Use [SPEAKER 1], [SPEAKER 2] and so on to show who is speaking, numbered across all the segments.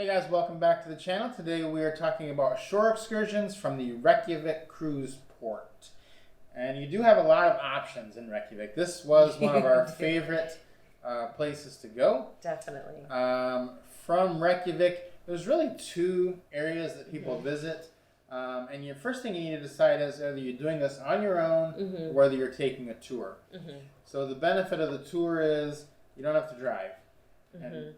[SPEAKER 1] Hey guys, welcome back to the channel. Today we are talking about shore excursions from the Reykjavik cruise port. And you do have a lot of options in Reykjavik. This was one of our favorite places to go.
[SPEAKER 2] Definitely.
[SPEAKER 1] From Reykjavik, there's really two areas that people visit. And your first thing you need to decide is whether you're doing this on your own or whether you're taking a tour. So the benefit of the tour is you don't have to drive. And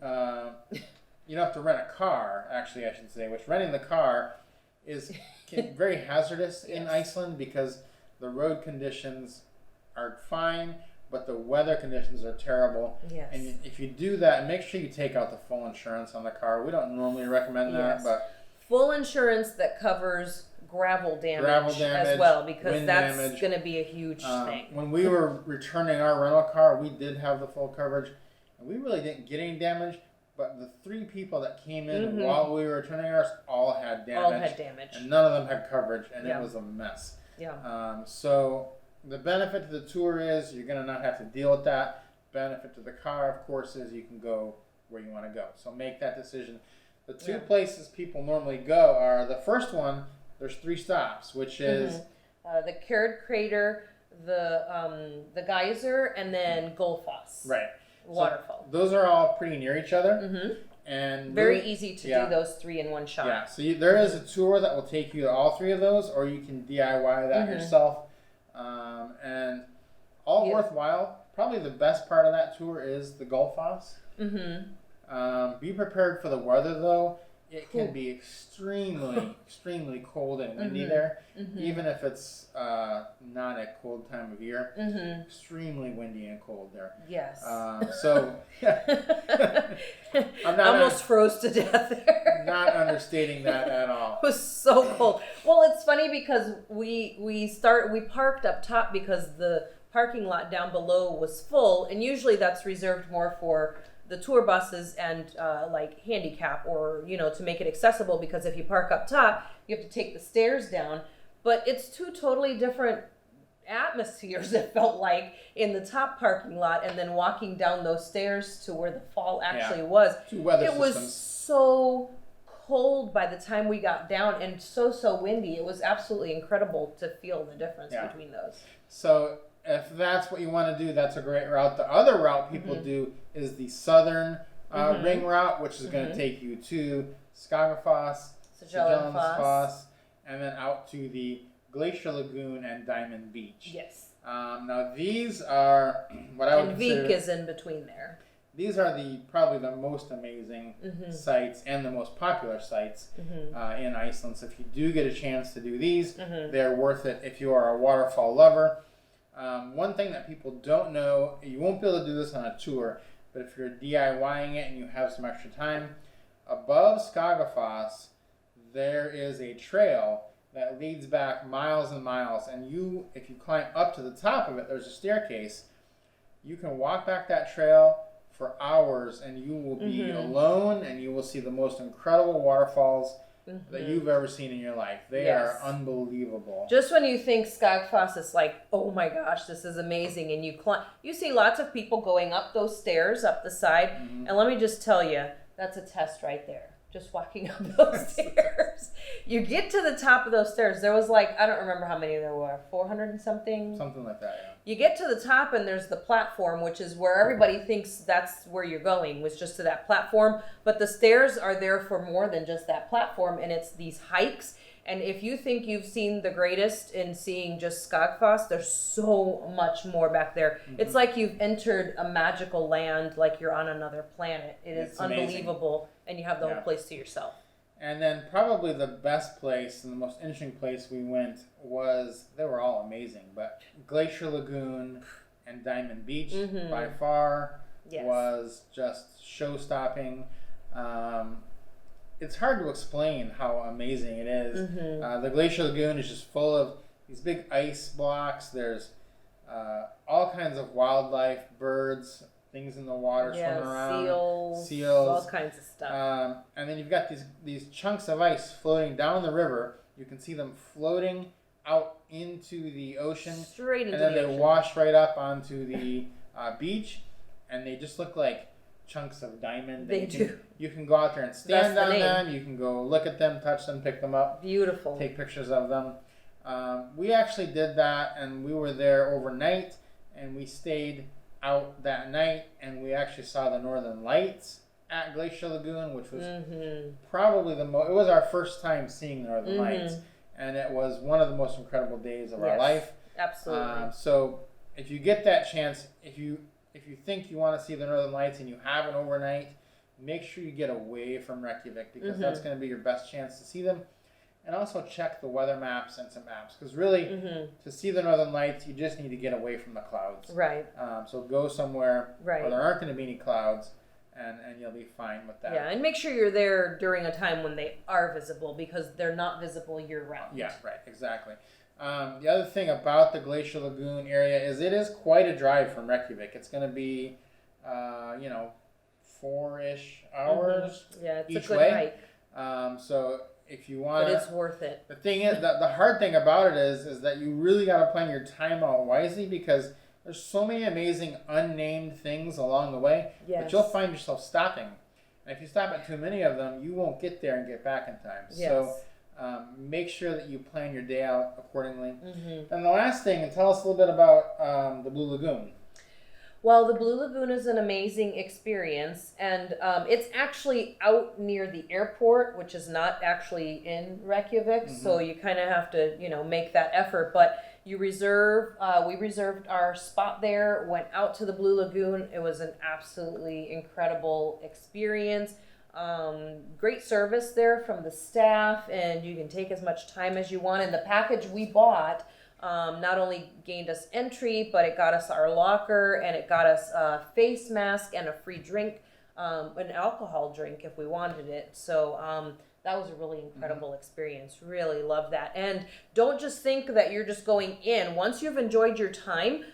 [SPEAKER 1] you don't have to rent a car, actually, I should say, which renting the car is very hazardous in Iceland because the road conditions are fine, but the weather conditions are terrible. And if you do that, make sure you take out the full insurance on the car. We don't normally recommend that, but
[SPEAKER 2] full insurance that covers gravel damage as well, because that's going to be a huge thing.
[SPEAKER 1] When we were returning our rental car, we did have the full coverage, and we really didn't get any damage. But the three people that came in while we were returning ours all had damage. And none of them had coverage, and it was a mess. So the benefit to the tour is you're going to not have to deal with that. Benefit to the car, of course, is you can go where you want to go. So make that decision. The two places people normally go are, the first one, there's 3 stops, which is
[SPEAKER 2] the Kerid Crater, the geyser, and then Gulfoss. Waterfall.
[SPEAKER 1] So those are all pretty near each other. And
[SPEAKER 2] very easy to do those 3 in one shot.
[SPEAKER 1] So there is a tour that will take you to all 3 of those, or you can DIY that yourself. And all worthwhile. Probably the best part of that tour is the Gulfoss. Be prepared for the weather, though. It can be extremely cold and windy there, even if it's not a cold time of year. Extremely windy and cold there. So I'm not
[SPEAKER 2] almost froze to death there.
[SPEAKER 1] Not understating that at all.
[SPEAKER 2] It was so cold. Well, it's funny because we parked up top because the parking lot down below was full, and usually that's reserved more for the tour buses and like handicap, or to make it accessible, because if you park up top you have to take the stairs down. But it's 2 totally different atmospheres, it felt like, in the top parking lot and then walking down those stairs to where the fall actually was. It was so cold by the time we got down, and so windy. It was absolutely incredible to feel the difference between those.
[SPEAKER 1] So if that's what you want to do, that's a great route. The other route people do is the southern ring route, which is going to take you to Skagafoss, Seljalandsfoss, and then out to the Glacier Lagoon and Diamond Beach. Now these are what I would consider...
[SPEAKER 2] And Vik is in between there.
[SPEAKER 1] These are probably the most amazing sites and the most popular sites in Iceland. So if you do get a chance to do these, they're worth it if you are a waterfall lover. One thing that people don't know, you won't be able to do this on a tour, but if you're DIYing it and you have some extra time, above Skogafoss, there is a trail that leads back miles and miles, and if you climb up to the top of it, there's a staircase. You can walk back that trail for hours, and you will be alone, and you will see the most incredible waterfalls that you've ever seen in your life. They are unbelievable.
[SPEAKER 2] Just when you think Skagafoss is like, oh my gosh, this is amazing, and you see lots of people going up those stairs, up the side, and let me just tell you, that's a test right there. Just walking up those stairs. You get to the top of those stairs. There was like, I don't remember how many there were, 400 and something?
[SPEAKER 1] Something like that,
[SPEAKER 2] You get to the top, and there's the platform, which is where everybody thinks that's where you're going, was just to that platform. But the stairs are there for more than just that platform, and it's these hikes. And if you think you've seen the greatest in seeing just Skagafoss, there's so much more back there. It's like you've entered a magical land, like you're on another planet. It's unbelievable, and you have the whole place to yourself.
[SPEAKER 1] And then probably the best place and the most interesting place we went was, they were all amazing, but Glacier Lagoon and Diamond Beach by far was just show-stopping. It's hard to explain how amazing it is. The Glacier Lagoon is just full of these big ice blocks. There's all kinds of wildlife, birds, things in the water swimming around. Seals.
[SPEAKER 2] All kinds of stuff.
[SPEAKER 1] And then you've got these chunks of ice floating down the river. You can see them floating out into the ocean.
[SPEAKER 2] Straight into the ocean.
[SPEAKER 1] And then they wash right up onto the beach. And they just look like chunks of diamond.
[SPEAKER 2] They do.
[SPEAKER 1] You can go out there and stand
[SPEAKER 2] That's the
[SPEAKER 1] on
[SPEAKER 2] name.
[SPEAKER 1] them. You can go look at them, touch them, pick them up.
[SPEAKER 2] Beautiful.
[SPEAKER 1] Take pictures of them. We actually did that, and we were there overnight, and we stayed out that night, and we actually saw the Northern Lights at Glacier Lagoon, which was probably it was our first time seeing the Northern Lights, and it was one of the most incredible days of our life.
[SPEAKER 2] Absolutely.
[SPEAKER 1] So if you get that chance, if you think you want to see the Northern Lights and you have an overnight, make sure you get away from Reykjavik, because that's going to be your best chance to see them. And also check the weather maps and some apps, because really, to see the Northern Lights, you just need to get away from the clouds.
[SPEAKER 2] Right.
[SPEAKER 1] So go somewhere where there aren't going to be any clouds, and you'll be fine with that.
[SPEAKER 2] Yeah, and make sure you're there during a time when they are visible, because they're not visible year-round.
[SPEAKER 1] Yeah, right, exactly. The other thing about the Glacier Lagoon area is it is quite a drive from Reykjavik. It's going to be, 4-ish hours
[SPEAKER 2] Yeah, it's
[SPEAKER 1] each
[SPEAKER 2] a good
[SPEAKER 1] way.
[SPEAKER 2] hike.
[SPEAKER 1] So if you want
[SPEAKER 2] But it's worth it.
[SPEAKER 1] The thing is, the hard thing about it is that you really got to plan your time out wisely, because there's so many amazing unnamed things along the way that you'll find yourself stopping. And if you stop at too many of them, you won't get there and get back in time.
[SPEAKER 2] Yes.
[SPEAKER 1] So make sure that you plan your day out accordingly. And the last thing, and tell us a little bit about the Blue Lagoon.
[SPEAKER 2] Well, the Blue Lagoon is an amazing experience, and it's actually out near the airport, which is not actually in Reykjavik, so you kind of have to, make that effort. But you we reserved our spot there, went out to the Blue Lagoon. It was an absolutely incredible experience. Great service there from the staff, and you can take as much time as you want. And the package we bought not only gained us entry, but it got us our locker, and it got us a face mask and a free drink, an alcohol drink if we wanted it. So that was a really incredible experience. Really love that. And don't just think that you're just going in. Once you've enjoyed your time,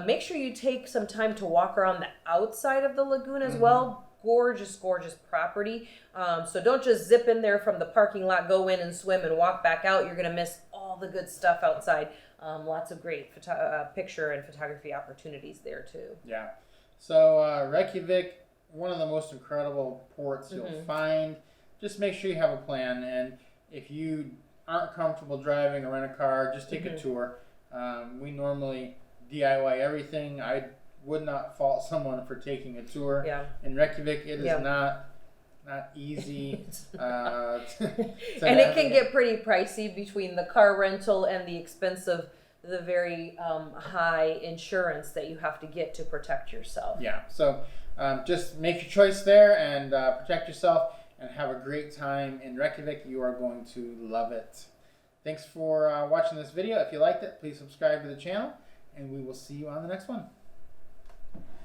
[SPEAKER 2] make sure you take some time to walk around the outside of the lagoon as well. Gorgeous, gorgeous property. So don't just zip in there from the parking lot, go in and swim and walk back out. You're going to miss all the good stuff outside. Lots of great picture and photography opportunities there too.
[SPEAKER 1] Yeah. So Reykjavik, one of the most incredible ports you'll find. Just make sure you have a plan, and if you aren't comfortable driving or rent a car, just take a tour. We normally DIY everything. I would not fault someone for taking a tour.
[SPEAKER 2] Yeah.
[SPEAKER 1] In Reykjavik, it is not easy.
[SPEAKER 2] And it can get pretty pricey between the car rental and the expense of the very high insurance that you have to get to protect yourself.
[SPEAKER 1] Yeah. So just make your choice there and protect yourself, and have a great time in Reykjavik. You are going to love it. Thanks for watching this video. If you liked it, please subscribe to the channel, and we will see you on the next one.